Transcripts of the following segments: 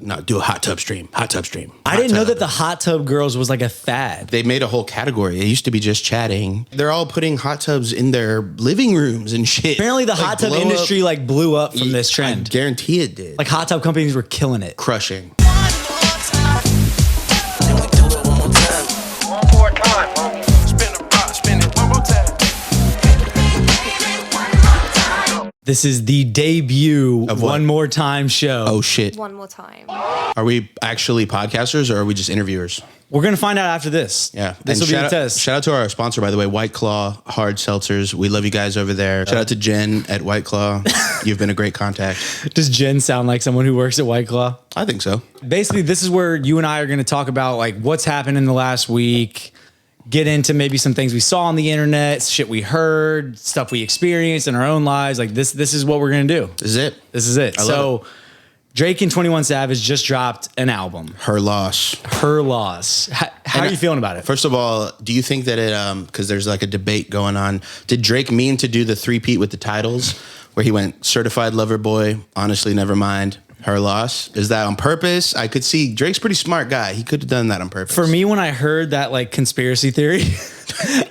No, do a hot tub stream. Hot tub stream. I didn't know that the hot tub girls was like a fad. They made a whole category. It used to be just chatting. They're all putting hot tubs in their living rooms and shit. Apparently the hot tub industry like blew up from this trend. I guarantee it did. Like hot tub companies were killing it. Crushing. This is the debut of One More Time show. Oh, shit. One more time. Are we actually podcasters or are we just interviewers? We're going to find out after this. Yeah. This will be the test. Shout out to our sponsor, by the way, White Claw Hard Seltzers. We love you guys over there. Shout out to Jen at White Claw. You've been a great contact. Does Jen sound like someone who works at White Claw? I think so. Basically, this is where you and I are going to talk about like what's happened in the last week, get into maybe some things we saw on the internet, shit we heard, stuff we experienced in our own lives. Like this is what we're going to do. This is it. This is it. So Drake and 21 Savage just dropped an album. Her Loss. Her Loss. How are you feeling about it? First of all, do you think that it, because there's like a debate going on, did Drake mean to do the three-peat with the titles where he went Certified Lover Boy, Honestly Nevermind, Her Loss? Is that on purpose? I could see Drake's a pretty smart guy. He could have done that on purpose. For me, when I heard that like conspiracy theory,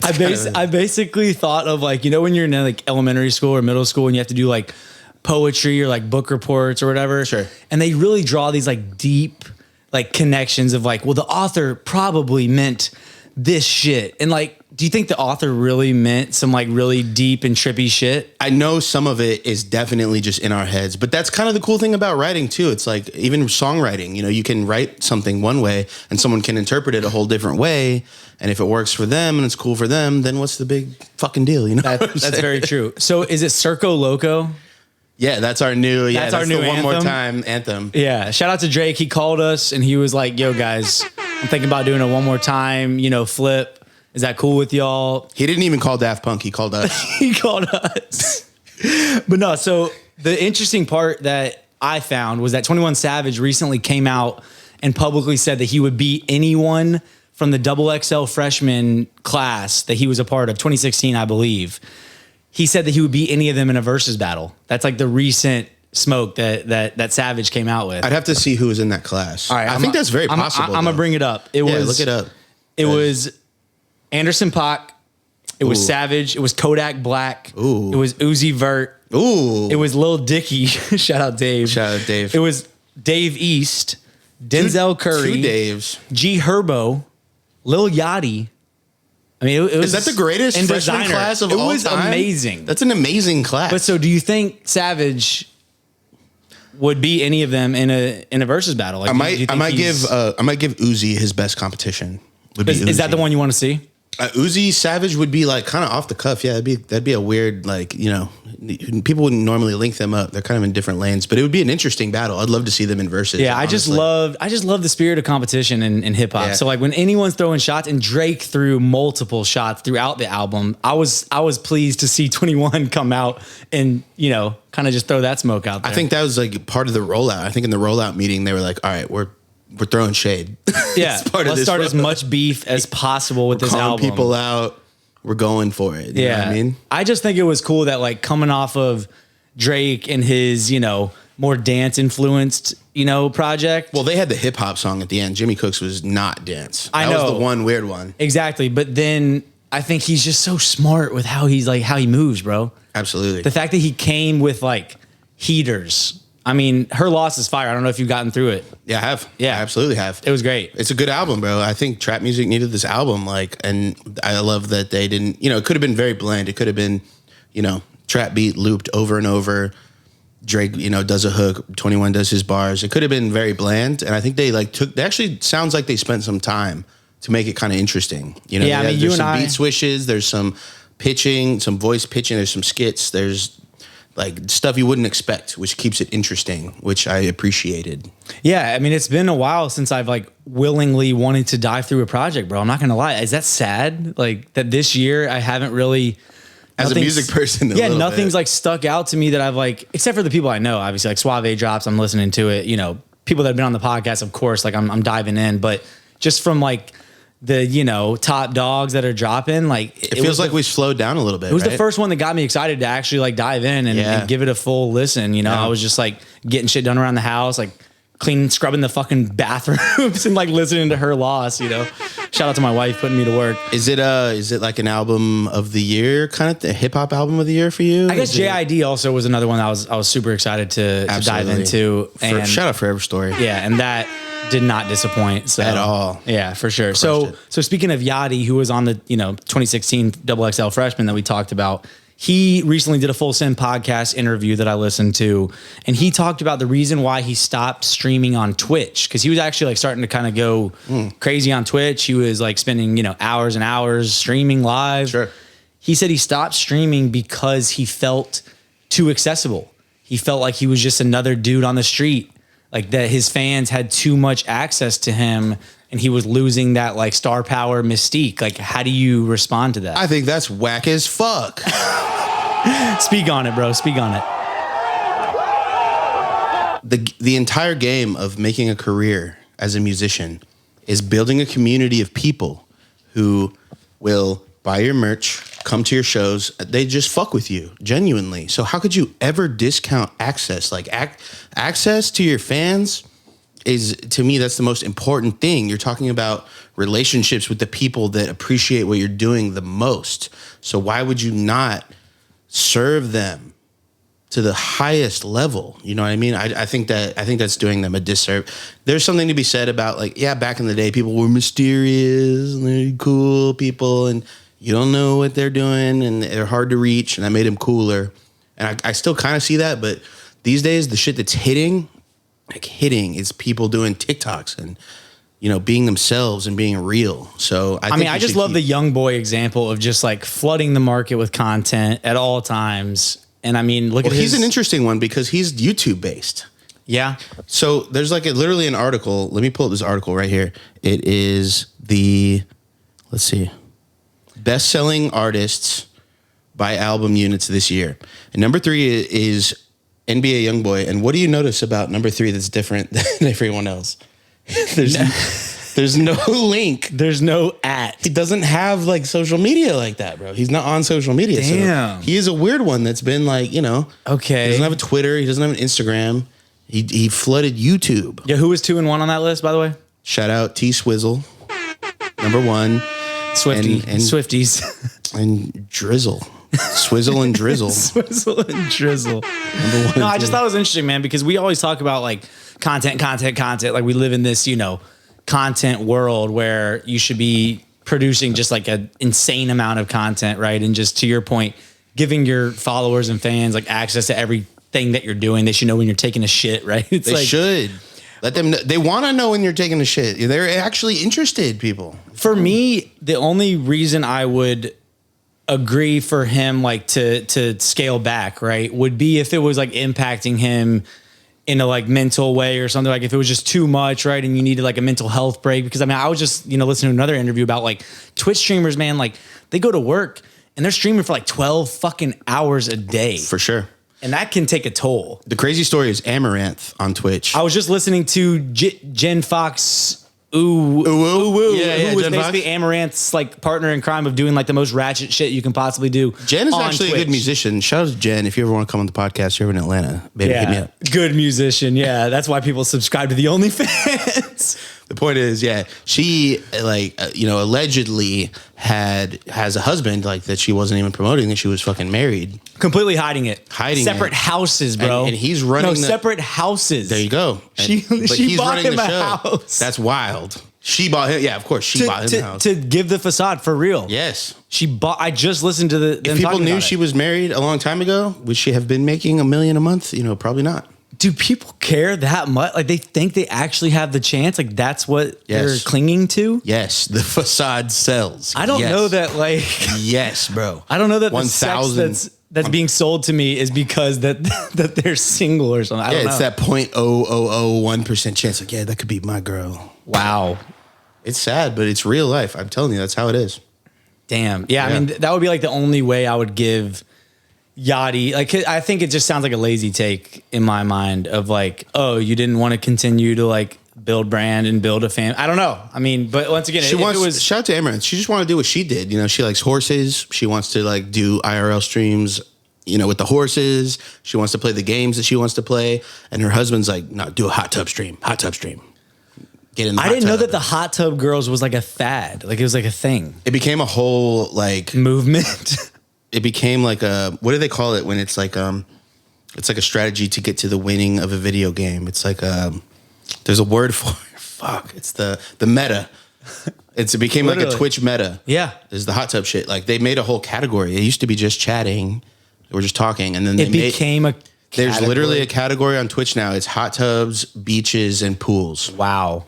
I basically thought of like, you know, when you're in like elementary school or middle school and you have to do like poetry or like book reports or whatever. Sure. And they really draw these like deep like connections of like, well, the author probably meant this shit. And like, do you think the author really meant some like really deep and trippy shit? I know some of it is definitely just in our heads, but that's kind of the cool thing about writing too. It's like even songwriting, you know, you can write something one way and someone can interpret it a whole different way. And if it works for them and it's cool for them, then what's the big fucking deal? You know, that's very true. So is it Circo Loco? Yeah, that's our new. That's our new One More anthem? Time anthem. Yeah. Shout out to Drake. He called us and he was like, yo guys, I'm thinking about doing a One More Time, you know, flip. Is that cool with y'all? He didn't even call Daft Punk. He called us. He called us. But no, so the interesting part that I found was that 21 Savage recently came out and publicly said that he would beat anyone from the XXL freshman class that he was a part of, 2016, I believe. He said that he would beat any of them in a versus battle. That's like the recent smoke that Savage came out with. I'd have to see who was in that class. All right, I think that's very possible. I'm going to bring it up. Look it up. It was Anderson .Paak. It was Savage. It was Kodak Black. Ooh. It was Uzi Vert. Ooh. It was Lil Dicky. Shout out Dave. Shout out Dave. It was Dave East, Denzel Curry, two Daves, G Herbo, Lil Yachty. I mean, it was. Is that the greatest freshman class of all time? It was amazing. That's an amazing class. But so, do you think Savage would beat any of them in a versus battle? Like, I might give Uzi his best competition. Is that the one you want to see? Uzi Savage would be like kind of off the cuff. Yeah, that'd be a weird, like, you know, people wouldn't normally link them up. They're kind of in different lanes, but it would be an interesting battle. I'd love to see them in versus. Yeah, I just love the spirit of competition in hip hop. Yeah. So like when anyone's throwing shots, and Drake threw multiple shots throughout the album, I was pleased to see 21 come out and, you know, kind of just throw that smoke out there. I think that was like part of the rollout. I think in the rollout meeting they were like, all right, we're throwing shade. Yeah, let's start as much beef as possible with this album. People out. We're going for it. You know what I mean? I just think it was cool that like coming off of Drake and his, you know, more dance influenced, you know, project. Well, they had the hip hop song at the end. Jimmy Cooks was not dance. That was the one weird one. Exactly. But then I think he's just so smart with how he moves, bro. Absolutely. The fact that he came with like heaters. I mean, Her Loss is fire. I don't know if you've gotten through it. Yeah, I have. Yeah, I absolutely have. It was great. It's a good album, bro. I think trap music needed this album. Like, and I love that they didn't, you know, it could have been very bland. It could have been, you know, trap beat looped over and over. Drake, you know, does a hook. 21 does his bars. It could have been very bland. And I think they like they actually sounds like they spent some time to make it kind of interesting. You know, yeah, I mean, there's some beat swishes, there's some pitching, some voice pitching, there's some skits, there's like stuff you wouldn't expect, which keeps it interesting, which I appreciated. Yeah, I mean, it's been a while since I've like willingly wanted to dive through a project, bro. I'm not gonna lie. Is that sad? Like that this year I haven't really, as a music person, nothing's like stuck out to me that I've like, except for the people I know, obviously, like Suave drops, I'm listening to it. You know, people that have been on the podcast, of course, like I'm diving in, but just from like the, you know, top dogs that are dropping, like it feels like we slowed down a little bit. It was the first one that got me excited to actually like dive in and give it a full listen. You know, I was just like getting shit done around the house, like scrubbing the fucking bathrooms and like listening to her loss, you know. Shout out to my wife putting me to work. Is it like an album of the year, kind of the hip hop album of the year for you? I guess JID also was another one that I was super excited to dive into. And shout out Forever Story. Yeah, and that did not disappoint at all. Yeah, for sure. So speaking of Yachty, who was on the 2016 XXL Freshman that we talked about, he recently did a Full Send podcast interview that I listened to, and he talked about the reason why he stopped streaming on Twitch, because he was actually like starting to kind of go crazy on Twitch. He was like spending hours and hours streaming live. Sure. He said he stopped streaming because he felt too accessible. He felt like he was just another dude on the street, like that his fans had too much access to him, and he was losing that like star power mystique. Like, how do you respond to that? I think that's whack as fuck. Speak on it, bro. Speak on it. The entire game of making a career as a musician is building a community of people who will buy your merch, come to your shows. They just fuck with you genuinely. So how could you ever discount access? Like access to your fans is, to me, that's the most important thing. You're talking about relationships with the people that appreciate what you're doing the most. So why would you not serve them to the highest level? You know what I mean? I think that's doing them a disservice. There's something to be said about, like, yeah, back in the day, people were mysterious and they're cool people, and you don't know what they're doing, and they're hard to reach, and that made them cooler. And I still kind of see that, but these days, the shit that's hitting is people doing TikToks and, being themselves and being real. So I just love the young boy example of just like flooding the market with content at all times. And I mean, he's an interesting one because he's YouTube based. Yeah. So there's literally an article. Let me pull up this article right here. It is let's see, best-selling artists by album units this year. And number 3 is NBA Youngboy. And what do you notice about number 3 that's different than everyone else? There's no link. There's no @ He doesn't have like social media like that, bro. He's not on social media. Damn. So he is a weird one that's been like, okay. He doesn't have a Twitter. He doesn't have an Instagram. He flooded YouTube. Yeah, who was 2 and 1 on that list, by the way? Shout out T Swizzle, number 1. Swifty and Swifties. And Drizzle. Swizzle and Drizzle. Swizzle and Drizzle. Number 1. No, I just thought it was interesting, man, because we always talk about like content. Like we live in this, content world where you should be producing just like an insane amount of content, right? And just to your point, giving your followers and fans like access to everything that you're doing. They should know when you're taking a shit, right? They should. Let them know. They want to know when you're taking a shit. They're actually interested, people. For me, the only reason I would agree for him like to scale back, right, would be if it was like impacting him in a like mental way or something, like if it was just too much, right, and you needed like a mental health break. Because I mean, I was just listening to another interview about like Twitch streamers, man, like they go to work and they're streaming for like 12 fucking hours a day. For sure. And that can take a toll. The crazy story is Amouranth on Twitch. I was just listening to Jen Fox. Who was Jen basically Fox? Amaranth's like partner in crime of doing like the most ratchet shit you can possibly do. Jen is actually Twitch. a good musician. Shout out to Jen. If you ever want to come on the podcast, you're in Atlanta, baby, hit me up. Good musician. Yeah, that's why people subscribe to the OnlyFans. The point is, she allegedly has a husband like that she wasn't even promoting, that she was fucking married. Completely hiding it. Separate houses, bro. And he's running separate houses. There you go. But she bought him a house. That's wild. She bought him. Yeah, of course. She bought him a house. To give the facade for real. Yes. I just listened to the. If people knew she was married a long time ago, would she have been making $1 million a month? Probably not. Do people care that much? Like they think they actually have the chance? Like that's what they're clinging to? Yes, the facade sells. I don't know that like yes, bro. I don't know that 1,000 that's being sold to me is because that they're single or something. I don't know. It's that 0.0001% chance. Like, that could be my girl. Wow. It's sad, but it's real life. I'm telling you, that's how it is. Damn. Yeah. I mean, that would be like the only way I would give Yachty, like, I think it just sounds like a lazy take in my mind of like, oh, you didn't want to continue to like build brand and build a fan. I don't know. I mean, but once again, shout out to Amouranth. She just wanted to do what she did. She likes horses. She wants to like do IRL streams, with the horses. She wants to play the games that she wants to play. And her husband's like, no, do a hot tub stream. Get in the I didn't know that the hot tub girls was like a fad. Like it was like a thing. It became a whole like movement. It became like what do they call it when it's like a strategy to get to the winning of a video game. It's like there's a word for it. Fuck. It's the meta. It became like a Twitch meta. Yeah. Is the hot tub shit. Like they made a whole category. It used to be just chatting. We're just talking. And then it became a category. There's literally a category on Twitch now. It's hot tubs, beaches, and pools. Wow.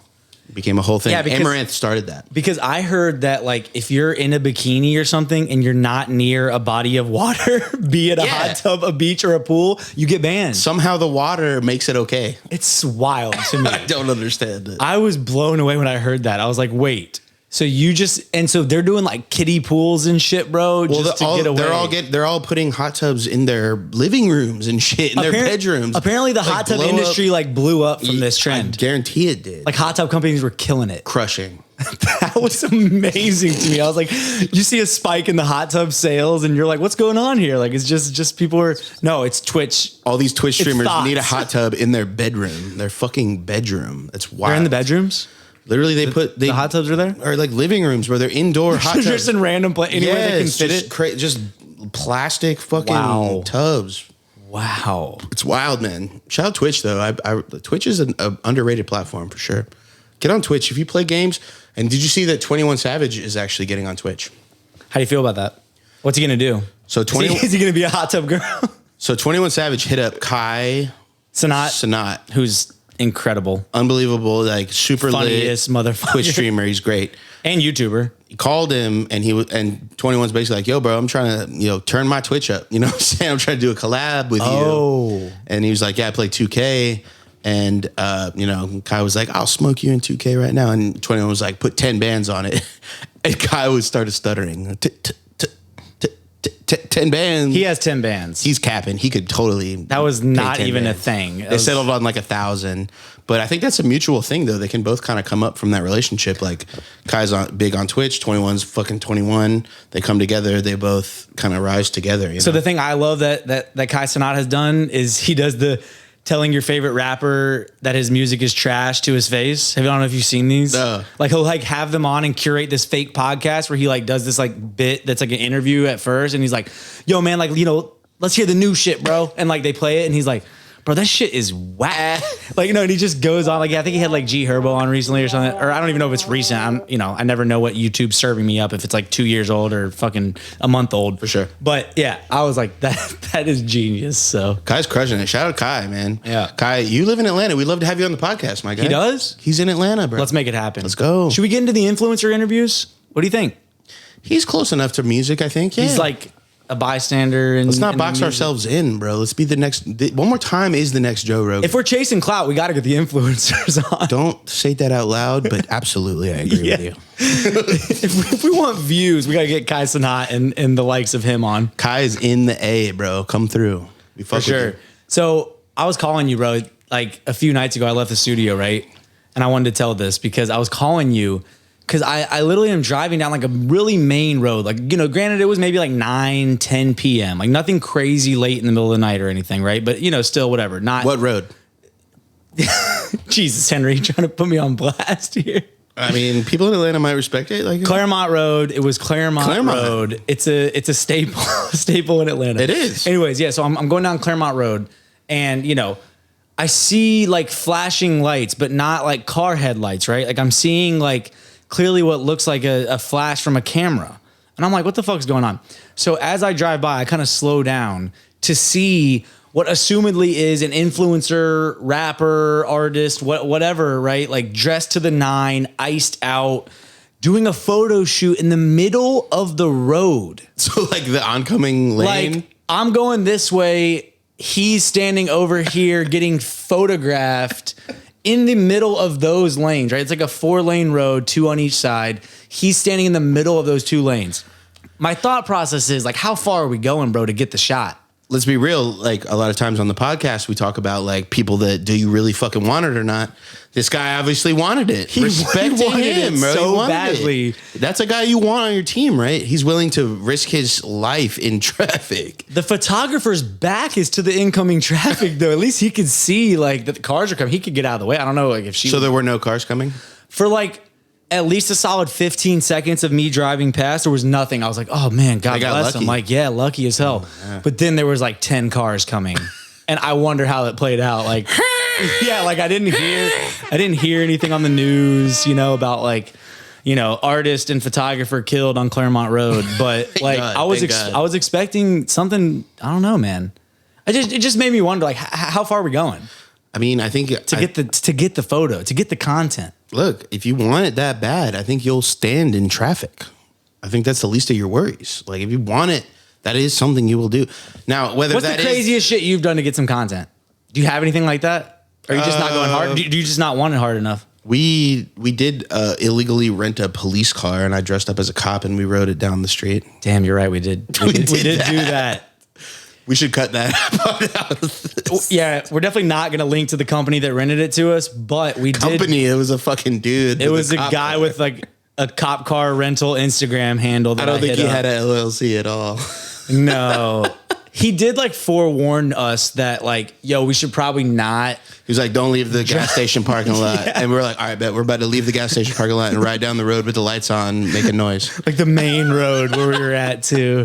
It became a whole thing. Yeah, Amouranth started that. Because I heard that like if you're in a bikini or something and you're not near a body of water, be it a hot tub, a beach, or a pool, you get banned. Somehow the water makes it okay. It's wild to me. I don't understand it. I was blown away when I heard that. I was like, wait. So so they're doing like kiddie pools and shit, bro. Well, just to get away. They're all putting hot tubs in their living rooms and shit in their bedrooms. Apparently, the hot tub industry like blew up from this trend. I guarantee it did. Like hot tub companies were killing it, crushing. That was amazing to me. I was like, you see a spike in the hot tub sales, and you're like, what's going on here? Like, it's just people are it's Twitch. All these Twitch streamers need a hot tub in their bedroom, their fucking bedroom. That's wild. They're in the bedrooms. Literally, the hot tubs are there, or like living rooms where they're indoor hot tubs. Just in random anywhere they can fit it. Just plastic fucking tubs. Wow, it's wild, man. Shout out Twitch though. Twitch is an underrated platform for sure. Get on Twitch if you play games. And did you see that 21 Savage is actually getting on Twitch? How do you feel about that? What's he gonna do? So is he gonna be a hot tub girl? So 21 Savage hit up Cenat, who's incredible, unbelievable, like super funniest motherfucker Twitch streamer. He's great and YouTuber. He called him and 21's basically like, yo, bro, I'm trying to turn my Twitch up. You know what I'm saying? I'm trying to do a collab with you. And he was like, yeah, I play 2K. And Kai was like, I'll smoke you in 2K right now. And 21 was like, put 10 bands on it. And Kai started stuttering. 10 bands. He has 10 bands. He's capping. He could totally. That was not even a thing. They settled on like 1,000. But I think that's a mutual thing, though. They can both kind of come up from that relationship. Like Kai's big on Twitch. 21's fucking 21. They come together. They both kind of rise together. So the thing I love that Kai Cenat has done is he does the telling your favorite rapper that his music is trash to his face. I don't know if you've seen these. Like he'll like have them on and curate this fake podcast where he like does this like bit that's like an interview at first, and he's like, "Yo, man, like let's hear the new shit, bro." And like they play it, and he's like, "Bro, that shit is whack." Like and he just goes on. Like I think he had like G Herbo on recently or something, or I don't even know if it's recent. I never know what YouTube's serving me up if it's like 2 years old or fucking a month old for sure. But yeah, I was like that is genius. So Kai's crushing it. Shout out Kai, man. Yeah, Kai, you live in Atlanta. We'd love to have you on the podcast, my guy. He does. He's in Atlanta, bro. Let's make it happen. Let's go. Should we get into the influencer interviews? What do you think? He's close enough to music, I think. Yeah. He's like a bystander. And let's not box ourselves in, bro. Let's be the next. One More Time is the next Joe Rogan. If we're chasing clout, we got to get the influencers on. Don't say that out loud, but absolutely, I agree with you. if we want views, we got to get Kai Cenat and the likes of him on. Kai is in the A, bro. Come through. For sure. So I was calling you, bro. Like a few nights ago, I left the studio, right? And I wanted to tell this because I was calling you. Because I literally am driving down like a really main road. Like, granted, it was maybe like 9, 10 p.m. Like nothing crazy late in the middle of the night or anything, right? But, still whatever. Not what road? Jesus, Henry, trying to put me on blast here. I mean, people in Atlanta might respect it. Like Claremont Road. It was Claremont Road. It's a staple in Atlanta. It is. Anyways, yeah, so I'm going down Claremont Road and, I see like flashing lights, but not like car headlights, right? Like I'm seeing like clearly what looks like a flash from a camera. And I'm like, what the fuck's going on? So as I drive by, I kind of slow down to see what assumedly is an influencer, rapper, artist, whatever, right? Like dressed to the nine, iced out, doing a photo shoot in the middle of the road. So like the oncoming lane? Like I'm going this way. He's standing over here getting photographed in the middle of those lanes, right? It's like a 4-lane road, 2 on each side. He's standing in the middle of those 2 lanes. My thought process is like, how far are we going, bro, to get the shot? let's be real. Like a lot of times on the podcast, we talk about like people that do you really fucking want it or not. This guy obviously wanted it. He wanted it bro. so He wanted badly. it. That's a guy you want on your team, right? He's willing to risk his life in traffic. The photographer's back is to the incoming traffic, though. At least he could see like that the cars are coming. He could get out of the way. I don't know, like if she. So there were no cars coming for like at least a solid 15 seconds of me driving past. There was nothing. I was like, oh man, God bless him. Like, yeah, lucky as hell. Yeah. But then there was like 10 cars coming, and I wonder how it played out. Like. Yeah, like I didn't hear anything on the news, about like, artist and photographer killed on Claremont Road. But like I was expecting something. I don't know, man. It just made me wonder, like, how far are we going? I mean, I think to get the photo, to get the content. Look, if you want it that bad, I think you'll stand in traffic. I think that's the least of your worries. Like if you want it, that is something you will do. Now, whether what's that the craziest shit you've done to get some content? Do you have anything like that? Or are you just not going hard? Do you just not want it hard enough? We did illegally rent a police car, and I dressed up as a cop, and we rode it down the street. Damn, you're right. We did do that. We should cut that part out. Yeah, we're definitely not going to link to the company that rented it to us, but we did. It was a fucking dude. It was a guy with like a cop car rental Instagram handle. That I don't think he had an LLC at all. No. He did like forewarn us that like, yo, we should probably not. He was like, don't leave the gas station parking lot. Yeah. And we're like, all right, bet we're about to leave the gas station parking lot and ride down the road with the lights on, making noise. Like the main road where we were at too.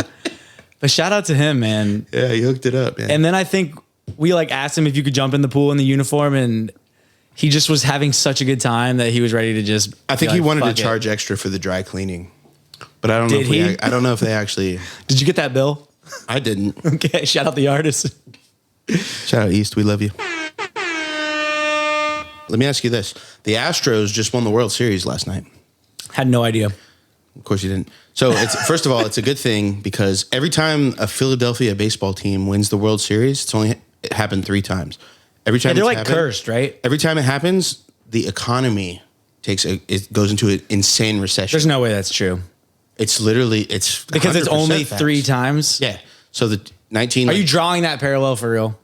But shout out to him, man. Yeah, he hooked it up, man. And then I think we like asked him if you could jump in the pool in the uniform, and he just was having such a good time that he was ready to just. I think he wanted to charge extra for the dry cleaning. But I don't know I don't know if they actually. Did you get that bill? I didn't. Okay, shout out the artist. Shout out East, we love you. Let me ask you this. The Astros just won the World Series last night. Had no idea. Of course you didn't. So first of all, it's a good thing because every time a Philadelphia baseball team wins the World Series, it happened 3 times. Every time they're like cursed, right? Every time it happens, the economy it goes into an insane recession. There's no way that's true. It's literally because it's only facts. 3 times. Yeah. So the 19. Are you drawing that parallel for real?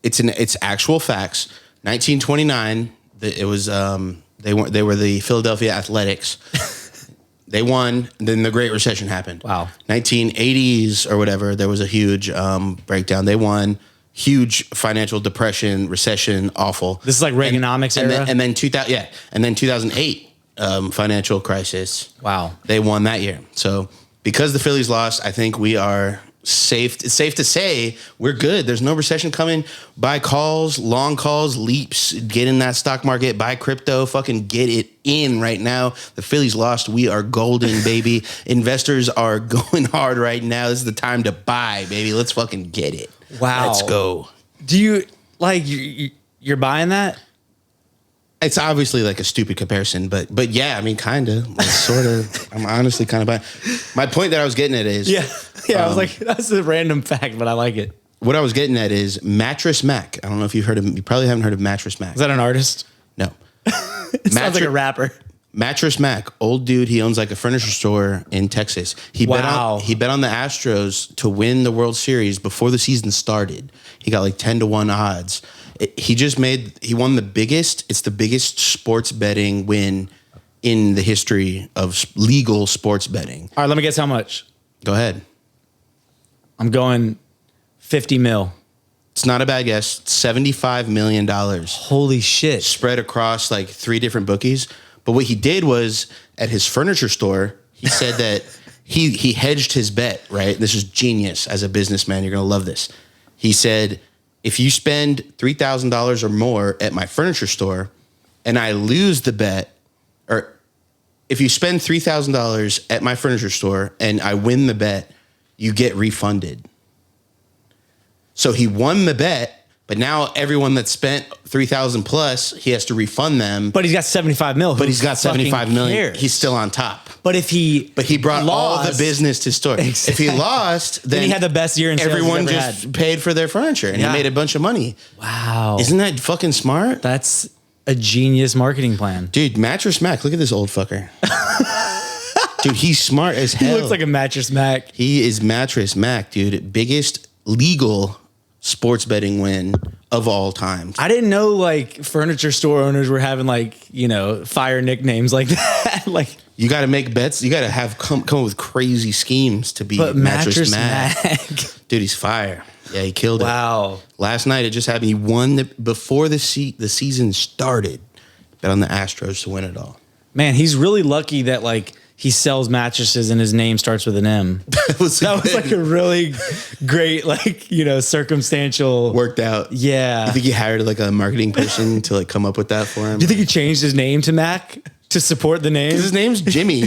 It's actual facts. 1929. It was they were the Philadelphia Athletics. They won. Then the Great Recession happened. Wow. 1980s or whatever. There was a huge breakdown. They won. Huge financial depression, recession, awful. This is like Reaganomics era. And then 2000. Yeah. And then 2008. Financial crisis. Wow. They won that year. So because the Phillies lost, I think we are safe. It's safe to say we're good. There's no recession coming. Buy calls, long calls, leaps, get in that stock market, buy crypto, fucking get it in right now. The Phillies lost. We are golden, baby. Investors are going hard right now. This is the time to buy, baby. Let's fucking get it. Wow. Let's go. Do you like you're buying that? It's obviously like a stupid comparison, but yeah, I mean, kind of, like, sort of. I'm honestly kind of buying. My point that I was getting at is, yeah. I was like, that's a random fact, but I like it. What I was getting at is Mattress Mac. I don't know if you've heard of. You probably haven't heard of Mattress Mac. Is that an artist? No. It sounds like a rapper. Mattress Mac, old dude. He owns like a furniture store in Texas. He bet on the Astros to win the World Series before the season started. He got like 10-1 odds. He won the biggest. It's the biggest sports betting win in the history of legal sports betting. All right, let me guess how much. Go ahead. I'm going 50 mil. It's not a bad guess. $75 million. Holy shit. Spread across like 3 different bookies. But what he did was at his furniture store, he said that he hedged his bet, right? This is genius as a businessman. You're going to love this. He said, if you spend $3,000 or more at my furniture store and I lose the bet, or if you spend $3,000 at my furniture store and I win the bet, you get refunded. So he won the bet, but now everyone that spent $3,000 plus, he has to refund them. But he's got 75 mil. But he's got 75 million. Cares? He's still on top. But he brought all the business to store. Exactly. If he lost, then he had the best year in sales everyone he's ever just had. paid for their furniture and he made a bunch of money. Wow. Isn't that fucking smart? That's a genius marketing plan. Dude, Mattress Mac, look at this old fucker. Dude, he's smart as hell. He looks like a Mattress Mac. He is Mattress Mac, dude. Biggest legal sports betting win of all time. I didn't know like furniture store owners were having like, you know, fire nicknames like that. Like You got to make bets. You got to have come up with crazy schemes to be Mattress Mac. Dude, he's fire. Yeah, he killed it. Wow. Last night it just happened. He won before the season started. Bet on the Astros to win it all. Man, he's really lucky that like he sells mattresses and his name starts with an M. That was like a really great, like, you know, circumstantial. Worked out. Yeah. You think he hired like a marketing person to like come up with that for him? Do you think he changed his name to Mac to support the name? His name's Jimmy.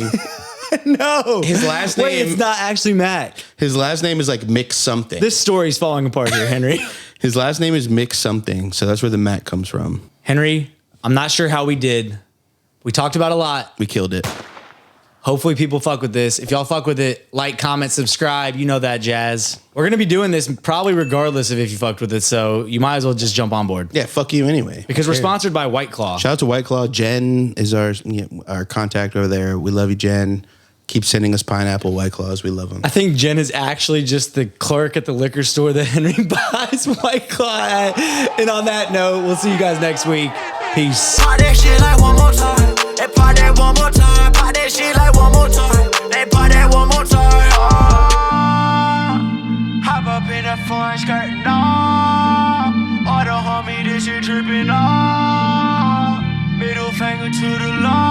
No. His last name. Wait, it's not actually Mac. His last name is like Mix something. This story's falling apart here, Henry. His last name is Mix something. So that's where the Mac comes from. Henry, I'm not sure how we did. We talked about a lot. We killed it. Hopefully people fuck with this. If y'all fuck with it, like, comment, subscribe. You know that jazz. We're going to be doing this probably regardless of if you fucked with it. So you might as well just jump on board. Yeah, fuck you anyway. Because we're sponsored by White Claw. Shout out to White Claw. Jen is our contact over there. We love you, Jen. Keep sending us pineapple White Claws. We love them. I think Jen is actually just the clerk at the liquor store that Henry buys White Claw at. And on that note, we'll see you guys next week. Peace. Pop that shit like one more time. They pop that one more time. Pop that shit like one more time. They pop that one more time. Hop up in that foreign skirt, no. All the homie, this shit tripping, no. Middle finger to the law.